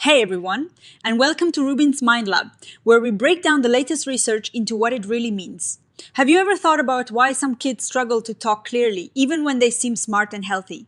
Hey everyone, and welcome to RUBIN'S Mind Lab, where we break down the latest research into what it really means. Have you ever thought about why some kids struggle to talk clearly, even when they seem smart and healthy?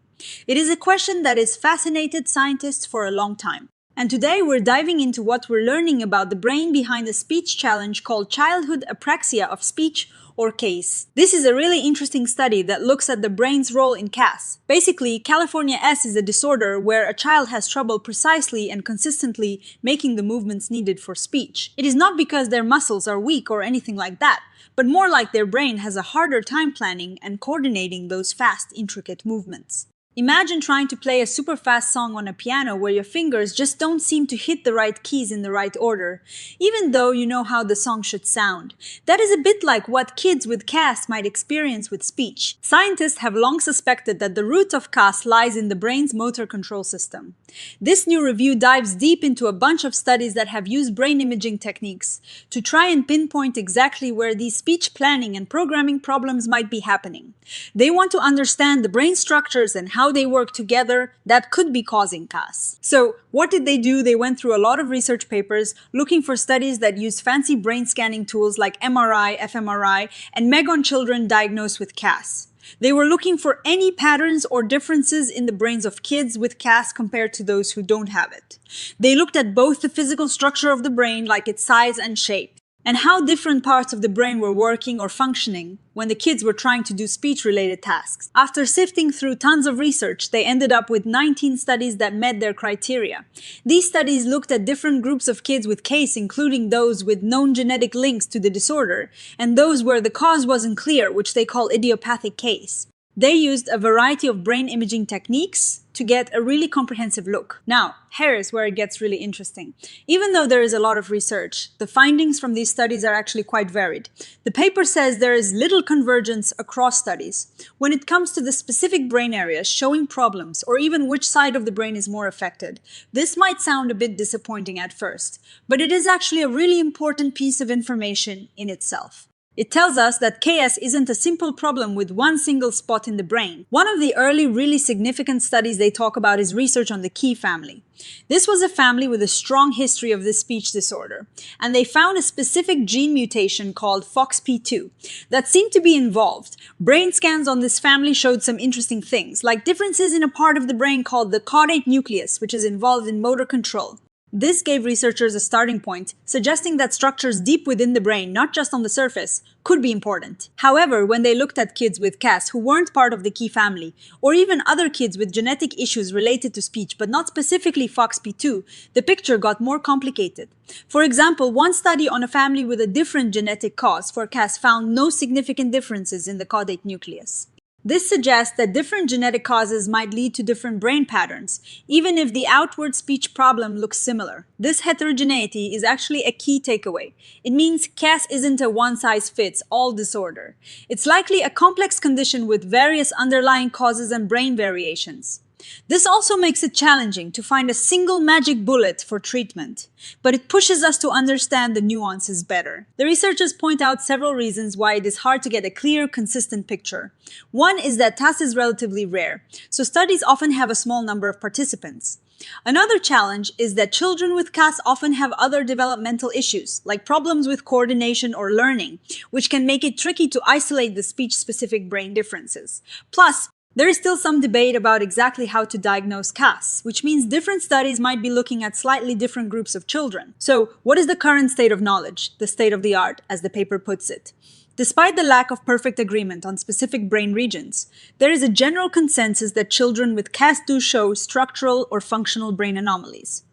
It is a question that has fascinated scientists for a long time. And today we're diving into what we're learning about the brain behind a speech challenge called Childhood Apraxia of Speech, or CAS. This is a really interesting study that looks at the brain's role in CAS. Basically, California S is a disorder where a child has trouble precisely and consistently making the movements needed for speech. It is not because their muscles are weak or anything like that, but more like their brain has a harder time planning and coordinating those fast, intricate movements. Imagine trying to play a super fast song on a piano where your fingers just don't seem to hit the right keys in the right order, even though you know how the song should sound. That is a bit like what kids with CAS might experience with speech. Scientists have long suspected that the root of CAS lies in the brain's motor control system. This new review dives deep into a bunch of studies that have used brain imaging techniques to try and pinpoint exactly where these speech planning and programming problems might be happening. They want to understand the brain structures and how they work together that could be causing CAS. So, what did they do? They went through a lot of research papers looking for studies that use fancy brain scanning tools like MRI, fMRI, and MEG on children diagnosed with CAS. They were looking for any patterns or differences in the brains of kids with CAS compared to those who don't have it. They looked at both the physical structure of the brain, like its size and shape, and how different parts of the brain were working or functioning when the kids were trying to do speech-related tasks. After sifting through tons of research, they ended up with 19 studies that met their criteria. These studies looked at different groups of kids with CAS, including those with known genetic links to the disorder, and those where the cause wasn't clear, which they call idiopathic CAS. They used a variety of brain imaging techniques to get a really comprehensive look. Now, here's where it gets really interesting. Even though there is a lot of research, the findings from these studies are actually quite varied. The paper says there is little convergence across studies when it comes to the specific brain areas showing problems or even which side of the brain is more affected. This might sound a bit disappointing at first, but it is actually a really important piece of information in itself. It tells us that CAS isn't a simple problem with one single spot in the brain. One of the early really significant studies they talk about is research on the Key family. This was a family with a strong history of this speech disorder, and they found a specific gene mutation called FOXP2 that seemed to be involved. Brain scans on this family showed some interesting things, like differences in a part of the brain called the caudate nucleus, which is involved in motor control. This gave researchers a starting point, suggesting that structures deep within the brain, not just on the surface, could be important. However, when they looked at kids with CAS who weren't part of the Key family, or even other kids with genetic issues related to speech but not specifically FOXP2, the picture got more complicated. For example, one study on a family with a different genetic cause for CAS found no significant differences in the caudate nucleus. This suggests that different genetic causes might lead to different brain patterns, even if the outward speech problem looks similar. This heterogeneity is actually a key takeaway. It means CAS isn't a one-size-fits-all disorder. It's likely a complex condition with various underlying causes and brain variations. This also makes it challenging to find a single magic bullet for treatment, but it pushes us to understand the nuances better. The researchers point out several reasons why it is hard to get a clear, consistent picture. One is that CAS is relatively rare, so studies often have a small number of participants. Another challenge is that children with CAS often have other developmental issues, like problems with coordination or learning, which can make it tricky to isolate the speech-specific brain differences. Plus, there is still some debate about exactly how to diagnose CAS, which means different studies might be looking at slightly different groups of children. So, what is the current state of knowledge, the state of the art, as the paper puts it? Despite the lack of perfect agreement on specific brain regions, there is a general consensus that children with CAS do show structural or functional brain anomalies.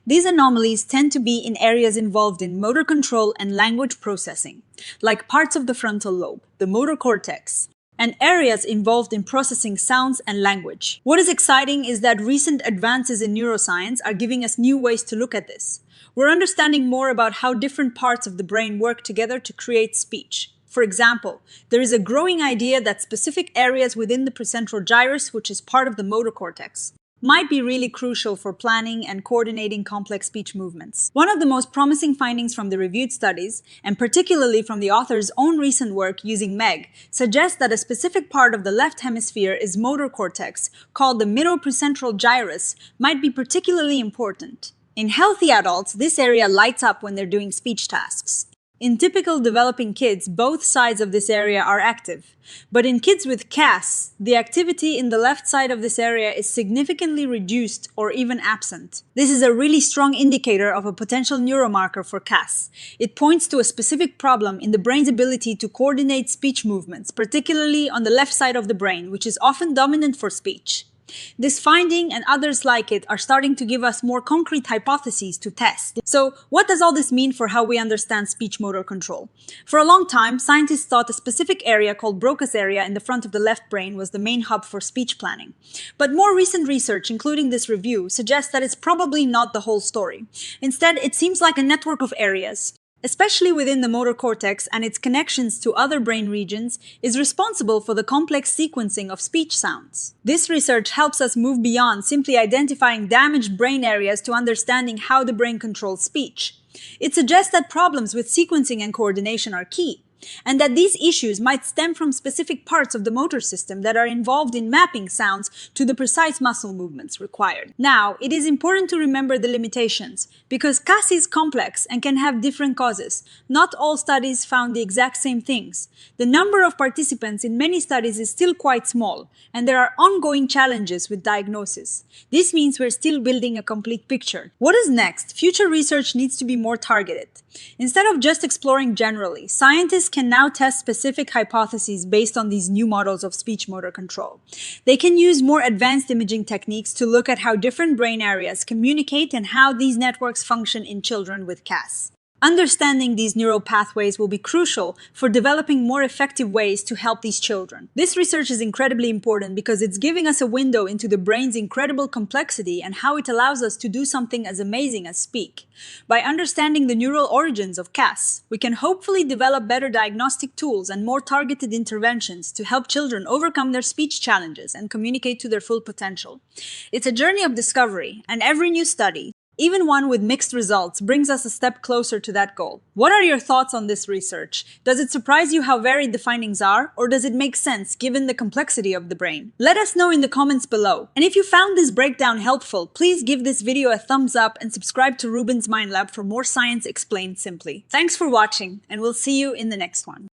These anomalies tend to be in areas involved in motor control and language processing, like parts of the frontal lobe, the motor cortex, and areas involved in processing sounds and language. What is exciting is that recent advances in neuroscience are giving us new ways to look at this. We're understanding more about how different parts of the brain work together to create speech. For example, there is a growing idea that specific areas within the precentral gyrus, which is part of the motor cortex, might be really crucial for planning and coordinating complex speech movements. One of the most promising findings from the reviewed studies, and particularly from the author's own recent work using MEG, suggests that a specific part of the left hemisphere is motor cortex, called the middle precentral gyrus, might be particularly important. In healthy adults, this area lights up when they're doing speech tasks. In typical developing kids, both sides of this area are active. But in kids with CAS, the activity in the left side of this area is significantly reduced or even absent. This is a really strong indicator of a potential neuromarker for CAS. It points to a specific problem in the brain's ability to coordinate speech movements, particularly on the left side of the brain, which is often dominant for speech. This finding and others like it are starting to give us more concrete hypotheses to test. So, what does all this mean for how we understand speech motor control? For a long time, scientists thought a specific area called Broca's area in the front of the left brain was the main hub for speech planning. But more recent research, including this review, suggests that it's probably not the whole story. Instead, it seems like a network of areas, especially within the motor cortex and its connections to other brain regions, is responsible for the complex sequencing of speech sounds. This research helps us move beyond simply identifying damaged brain areas to understanding how the brain controls speech. It suggests that problems with sequencing and coordination are key, and that these issues might stem from specific parts of the motor system that are involved in mapping sounds to the precise muscle movements required. Now, it is important to remember the limitations, because CAS is complex and can have different causes. Not all studies found the exact same things. The number of participants in many studies is still quite small, and there are ongoing challenges with diagnosis. This means we're still building a complete picture. What is next? Future research needs to be more targeted. Instead of just exploring generally, scientists can now test specific hypotheses based on these new models of speech motor control. They can use more advanced imaging techniques to look at how different brain areas communicate and how these networks function in children with CAS. Understanding these neural pathways will be crucial for developing more effective ways to help these children. This research is incredibly important because it's giving us a window into the brain's incredible complexity and how it allows us to do something as amazing as speak. By understanding the neural origins of CAS, we can hopefully develop better diagnostic tools and more targeted interventions to help children overcome their speech challenges and communicate to their full potential. It's a journey of discovery, and every new study, even one with mixed results, brings us a step closer to that goal. What are your thoughts on this research? Does it surprise you how varied the findings are, or does it make sense given the complexity of the brain? Let us know in the comments below. And if you found this breakdown helpful, please give this video a thumbs up and subscribe to RUBIN'S Mind Lab for more science explained simply. Thanks for watching, and we'll see you in the next one.